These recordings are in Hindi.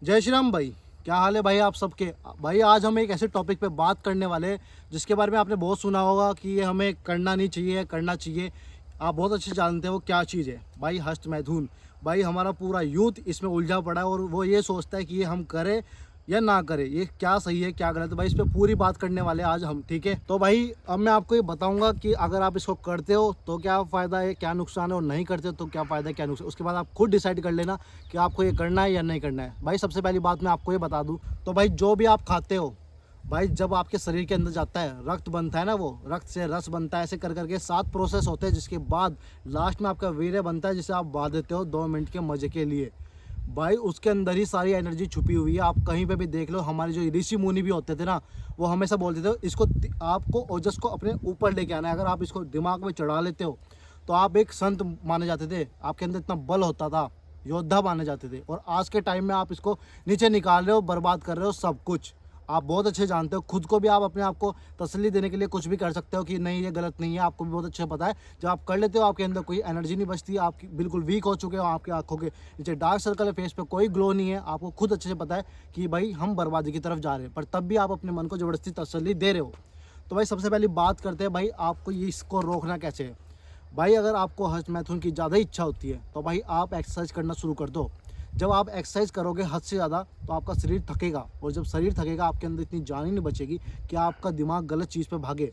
जय श्री राम भाई। क्या हाल है भाई आप सबके। भाई आज हम एक ऐसे टॉपिक पे बात करने वाले हैं जिसके बारे में आपने बहुत सुना होगा कि ये हमें करना नहीं चाहिए, करना चाहिए। आप बहुत अच्छे से जानते हो क्या चीज़ है भाई, हस्त मैथुन। भाई हमारा पूरा यूथ इसमें उलझा पड़ा है और वो ये सोचता है कि ये हम करें या ना करें, ये क्या सही है क्या गलत है। भाई इस पे पूरी बात करने वाले हैं आज हम, ठीक है। तो भाई अब मैं आपको ये बताऊंगा कि अगर आप इसको करते हो तो क्या फ़ायदा है, क्या नुकसान है, और नहीं करते हो तो क्या फ़ायदा है क्या नुकसान। उसके बाद आप खुद डिसाइड कर लेना कि आपको ये करना है या नहीं करना है। भाई सबसे पहली बात मैं आपको ये बता दूं, तो भाई जो भी आप खाते हो भाई, जब आपके शरीर के अंदर जाता है, रक्त बनता है ना, वो रक्त से रस बनता है, ऐसे कर करके 7 प्रोसेस होते हैं, जिसके बाद लास्ट में आपका वीर्य बनता है, जिसे आप बहा देते हो 2 मिनट के मजे के लिए। भाई उसके अंदर ही सारी एनर्जी छुपी हुई है। आप कहीं पे भी देख लो, हमारे जो ऋषि मुनि भी होते थे ना, वो हमेशा बोलते थे इसको, आपको ओजस को अपने ऊपर लेके आना है। अगर आप इसको दिमाग में चढ़ा लेते हो तो आप एक संत माने जाते थे, आपके अंदर इतना बल होता था, योद्धा माने जाते थे। और आज के टाइम में आप इसको नीचे निकाल रहे हो, बर्बाद कर रहे हो सब कुछ। आप बहुत अच्छे जानते हो, खुद को भी आप अपने आप को तसल्ली देने के लिए कुछ भी कर सकते हो कि नहीं ये गलत नहीं है। आपको भी बहुत अच्छे पता है, जब आप कर लेते हो आपके अंदर कोई एनर्जी नहीं बचती, आप बिल्कुल वीक हो चुके हो, आपकी आंखों के नीचे डार्क सर्कल है, फेस पे कोई ग्लो नहीं है। आपको खुद अच्छे से पता है कि भाई हम बर्बादी की तरफ जा रहे हैं, पर तब भी आप अपने मन को ज़बरदस्ती तसल्ली दे रहे हो। तो भाई सबसे पहली बात करते हैं भाई, आपको ये इसको रोकना कैसे है। भाई अगर आपको हस्त मैथुन की ज़्यादा इच्छा होती है तो भाई आप एक्सरसाइज करना शुरू कर दो। जब आप एक्सरसाइज करोगे हद से ज़्यादा तो आपका शरीर थकेगा, और जब शरीर थकेगा आपके अंदर इतनी जान ही नहीं बचेगी कि आपका दिमाग गलत चीज़ पे भागे।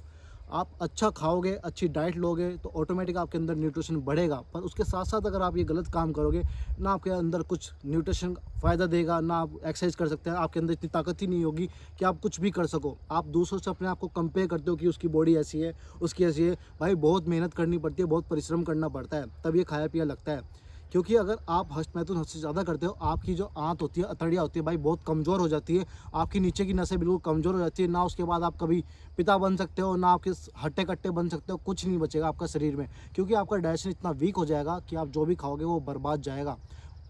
आप अच्छा खाओगे, अच्छी डाइट लोगे तो ऑटोमेटिक आपके अंदर न्यूट्रिशन बढ़ेगा। पर उसके साथ साथ अगर आप ये गलत काम करोगे ना, आपके अंदर कुछ न्यूट्रिशन फ़ायदा देगा ना, आप एक्सरसाइज कर सकते हैं, आपके अंदर इतनी ताकत ही नहीं होगी कि आप कुछ भी कर सको। आप दूसरों से अपने आप को कंपेयर करते हो कि उसकी बॉडी ऐसी है, उसकी ऐसी है। भाई बहुत मेहनत करनी पड़ती है, बहुत परिश्रम करना पड़ता है, तब ये खाया पिया लगता है। क्योंकि अगर आप हस्त मैथुन हद से ज़्यादा करते हो, आपकी जो आंत होती है, अतड़ियाँ होती है भाई, बहुत कमज़ोर हो जाती है। आपकी नीचे की नसें बिल्कुल कमज़ोर हो जाती है ना। उसके बाद आप कभी पिता बन सकते हो ना, आपके हट्टे कट्टे बन सकते हो, कुछ नहीं बचेगा आपका शरीर में। क्योंकि आपका डाइजेशन इतना वीक हो जाएगा कि आप जो भी खाओगे वो बर्बाद जाएगा।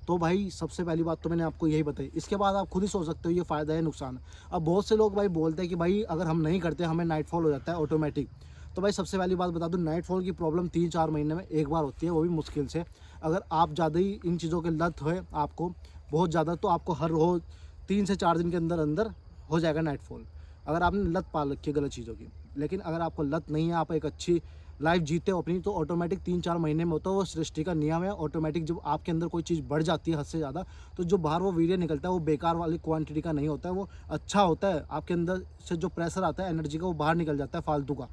तो भाई सबसे पहली बात तो मैंने आपको यही बताई। इसके बाद आप खुद ही सोच सकते हो ये फ़ायदा है नुकसान। अब बहुत से लोग भाई बोलते हैं कि भाई अगर हम नहीं करते हमें नाइट फॉल हो जाता है ऑटोमेटिक। तो भाई सबसे पहली बात बता दूं, नाइट फॉल की प्रॉब्लम 3-4 महीने में एक बार होती है, वो भी मुश्किल से। अगर आप ज़्यादा ही इन चीज़ों के लत है आपको बहुत ज़्यादा, तो आपको हर रोज़ 3 से 4 दिन के अंदर अंदर हो जाएगा नाइट फॉल, अगर आपने लत पाल रखी है गलत चीज़ों की। लेकिन अगर आपको लत नहीं है, आप एक अच्छी लाइफ जीते हो अपनी, तो ऑटोमेटिक 3-4 महीने में होता है। वो सृष्टि का नियम है ऑटोमेटिक। जब आपके अंदर कोई चीज़ बढ़ जाती है हद से ज़्यादा, तो जो बाहर वो वीर्य निकलता है वो बेकार वाली क्वांटिटी का नहीं होता है, वो अच्छा होता है। आपके अंदर से जो प्रेशर आता है एनर्जी का, वो बाहर निकल जाता है फालतू का।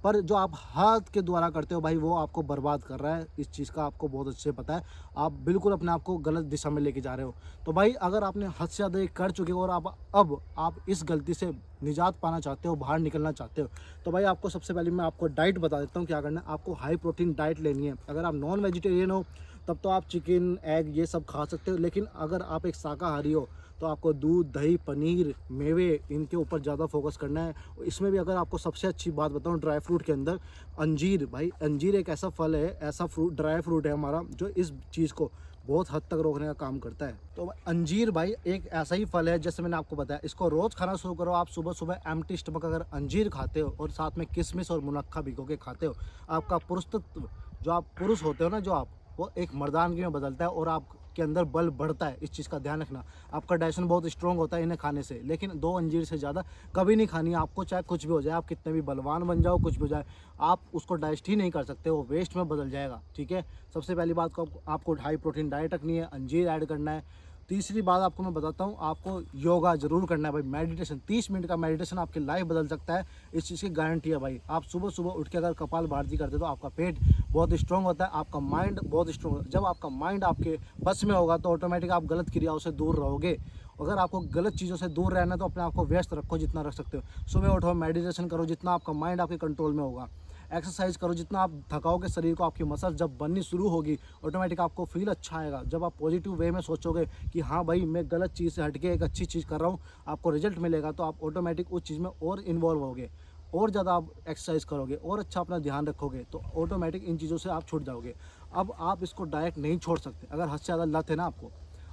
पर जो आप हाथ के द्वारा करते हो भाई, वो आपको बर्बाद कर रहा है। इस चीज़ का आपको बहुत अच्छे से पता है। आप बिल्कुल अपने आप को गलत दिशा में लेके जा रहे हो। तो भाई अगर आपने हद से ज़्यादा ये कर चुके हो और अब आप इस गलती से निजात पाना चाहते हो, बाहर निकलना चाहते हो, तो भाई आपको सबसे पहले मैं आपको डाइट बता देता हूँ क्या करना है। आपको हाई प्रोटीन डाइट लेनी है। अगर आप नॉन वेजिटेरियन हो तब तो आप चिकन एग ये सब खा सकते हो, लेकिन अगर आप एक शाकाहारी हो तो आपको दूध दही पनीर मेवे इनके ऊपर ज़्यादा फोकस करना है। इसमें भी अगर आपको सबसे अच्छी बात बताऊं, ड्राई फ्रूट के अंदर अंजीर। भाई अंजीर एक ऐसा फल है, ऐसा फ्रूट, ड्राई फ्रूट है हमारा, जो इस चीज़ को बहुत हद तक रोकने का काम करता है। तो अंजीर भाई एक ऐसा ही फल है, जैसे मैंने आपको बताया, इसको रोज़ खाना शुरू करो। आप सुबह सुबह एम्प्टी स्टमक अगर अंजीर खाते हो और साथ में किशमिश और मुनक्का भिगो के खाते हो, आपका पुरुषत्व, जो आप पुरुष होते हो ना, जो आप, वो एक मर्दानगी में बदलता है और आपके अंदर बल बढ़ता है। इस चीज़ का ध्यान रखना। आपका डाइजेशन बहुत स्ट्रॉन्ग होता है इन्हें खाने से। लेकिन 2 अंजीर से ज़्यादा कभी नहीं खानी है आपको, चाहे कुछ भी हो जाए, आप कितने भी बलवान बन जाओ, कुछ भी हो जाए, आप उसको डाइजेस्ट ही नहीं कर सकते, वो वेस्ट में बदल जाएगा, ठीक है। सबसे पहली बात को आपको हाई प्रोटीन डाइट रखनी है, अंजीर ऐड करना है। तीसरी बात आपको मैं बताता हूँ, आपको योगा जरूर करना है भाई, मेडिटेशन। 30 मिनट का मेडिटेशन आपकी लाइफ बदल सकता है, इस चीज़ की गारंटी है भाई। आप सुबह सुबह उठ के अगर कपाल भारती करते हो तो आपका पेट बहुत स्ट्रॉन्ग होता है, आपका माइंड बहुत स्ट्रॉन्ग होता है। जब आपका माइंड आपके बस में होगा तो ऑटोमेटिक आप गलत क्रियाओं से दूर रहोगे। अगर आपको गलत चीज़ों से दूर रहना है तो अपने आप को व्यस्त रखो जितना रख सकते हो। सुबह उठो, मेडिटेशन करो, जितना आपका माइंड आपके कंट्रोल में होगा। एक्सरसाइज करो, जितना आप थकाओगे शरीर को, आपकी मसल जब बननी शुरू होगी ऑटोमेटिक आपको फील अच्छा आएगा। जब आप पॉजिटिव वे में सोचोगे कि हाँ भाई मैं गलत चीज़ से हटके एक अच्छी चीज़ कर रहा हूँ, आपको रिजल्ट मिलेगा, तो आप ऑटोमेटिक उस चीज़ में और इन्वॉल्व होगे, और ज़्यादा आप एक्सरसाइज करोगे और अच्छा अपना ध्यान रखोगे, तो ऑटोमेटिक इन चीज़ों से आप छूट जाओगे। अब आप इसको डायरेक्ट नहीं छोड़ सकते। अगर हद से ज़्यादा लत है ना आपको,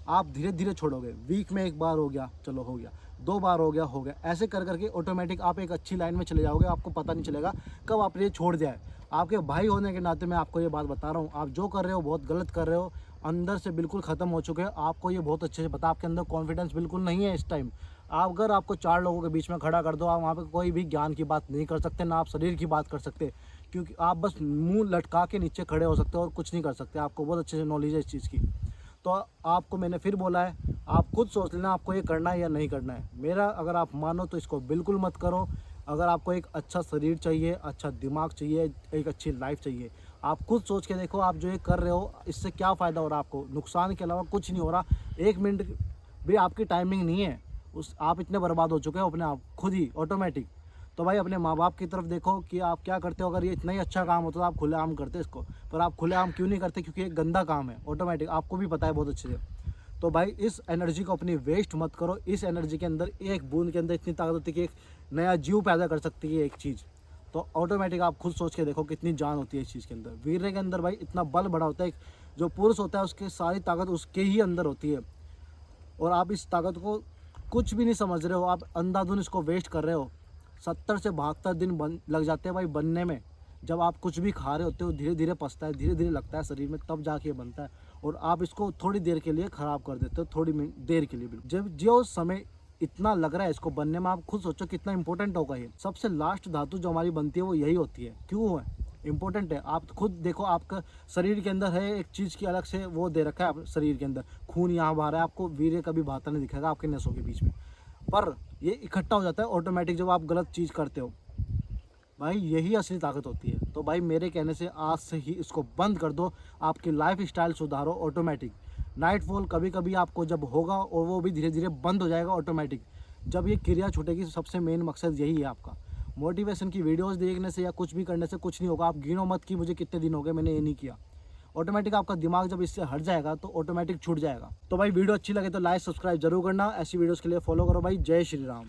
आप धीरे धीरे छोड़ोगे। वीक में एक बार हो गया, चलो हो गया, 2 बार हो गया, हो गया, ऐसे कर करके ऑटोमेटिक आप एक अच्छी लाइन में चले जाओगे। आपको पता नहीं चलेगा कब आपने ये छोड़ दिया है। आपके भाई होने के नाते मैं आपको ये बात बता रहा हूँ, आप जो कर रहे हो बहुत गलत कर रहे हो। अंदर से बिल्कुल ख़त्म हो चुके हैं। आपको ये बहुत अच्छे से पता है, आपके अंदर कॉन्फिडेंस बिल्कुल नहीं है इस टाइम। आप अगर आपको 4 लोगों के बीच में खड़ा कर दो, आप वहाँ पे कोई भी ज्ञान की बात नहीं कर सकते, ना आप शरीर की बात कर सकते, क्योंकि आप बस मुँह लटका के नीचे खड़े हो सकते हो और कुछ नहीं कर सकते। आपको बहुत अच्छे से नॉलेज है इस चीज़ की। तो आपको मैंने फिर बोला है, आप खुद सोच लेना आपको ये करना है या नहीं करना है। मेरा अगर आप मानो तो इसको बिल्कुल मत करो। अगर आपको एक अच्छा शरीर चाहिए, अच्छा दिमाग चाहिए, एक अच्छी लाइफ चाहिए, आप खुद सोच के देखो आप जो ये कर रहे हो इससे क्या फ़ायदा हो रहा है आपको। नुकसान के अलावा कुछ नहीं हो रहा। 1 मिनट भी आपकी टाइमिंग नहीं है, उस आप इतने बर्बाद हो चुके हो अपने आप खुद ही ऑटोमेटिक। तो भाई अपने माँ बाप की तरफ देखो कि आप क्या करते हो। अगर ये इतना ही अच्छा काम होता तो आप खुलेआम करते इसको, पर आप खुलेआम क्यों नहीं करते? क्योंकि ये गंदा काम है ऑटोमेटिक, आपको भी पता है बहुत अच्छे से। तो भाई इस एनर्जी को अपनी वेस्ट मत करो। इस एनर्जी के अंदर, एक बूंद के अंदर इतनी ताकत होती है कि एक नया जीव पैदा कर सकती है एक चीज़। तो ऑटोमेटिक आप खुद सोच के देखो कितनी जान होती है इस चीज़ के अंदर। वीर्य के अंदर भाई इतना बल बड़ा होता है। जो पुरुष होता है उसकी सारी ताकत उसके ही अंदर होती है, और आप इस ताकत को कुछ भी नहीं समझ रहे हो। आप अंधाधुन इसको वेस्ट कर रहे हो। 70 से 72 दिन लग जाते हैं भाई बनने में। जब आप कुछ भी खा रहे होते हो धीरे धीरे पचता है, धीरे धीरे लगता है शरीर में, तब जाके ये बनता है। और आप इसको थोड़ी देर के लिए ख़राब कर देते हो, थोड़ी देर के लिए भी। जब जो समय इतना लग रहा है इसको बनने में, आप खुद सोचो कितना इंपॉर्टेंट होगा ये। सबसे लास्ट धातु जो हमारी बनती है वो यही होती है। क्यों है इंपॉर्टेंट है? आप खुद देखो, आपका शरीर के अंदर है एक चीज़ की अलग से वो दे रखा है। आप शरीर के अंदर खून यहाँ बह रहा है, आपको वीर्य कभी बहता नहीं दिखेगा आपके नसों के बीच में, पर ये इकट्ठा हो जाता है ऑटोमेटिक जब आप गलत चीज़ करते हो। भाई यही असली ताकत होती है। तो भाई मेरे कहने से आज से ही इसको बंद कर दो, आपकी लाइफ स्टाइल सुधारो ऑटोमेटिक। नाइटफॉल कभी कभी आपको जब होगा, और वो भी धीरे धीरे बंद हो जाएगा ऑटोमेटिक जब ये क्रिया छूटेगी। सबसे मेन मकसद यही है आपका। मोटिवेशन की वीडियोस देखने से या कुछ भी करने से कुछ नहीं होगा। आप गिनो मत कि मुझे कितने दिन हो गए मैंने ये नहीं किया। ऑटोमेटिक आपका दिमाग जब इससे हट जाएगा तो ऑटोमेटिक छूट जाएगा। तो भाई वीडियो अच्छी लगे तो लाइक सब्सक्राइब जरूर करना। ऐसी वीडियोस के लिए फॉलो करो भाई। जय श्री राम।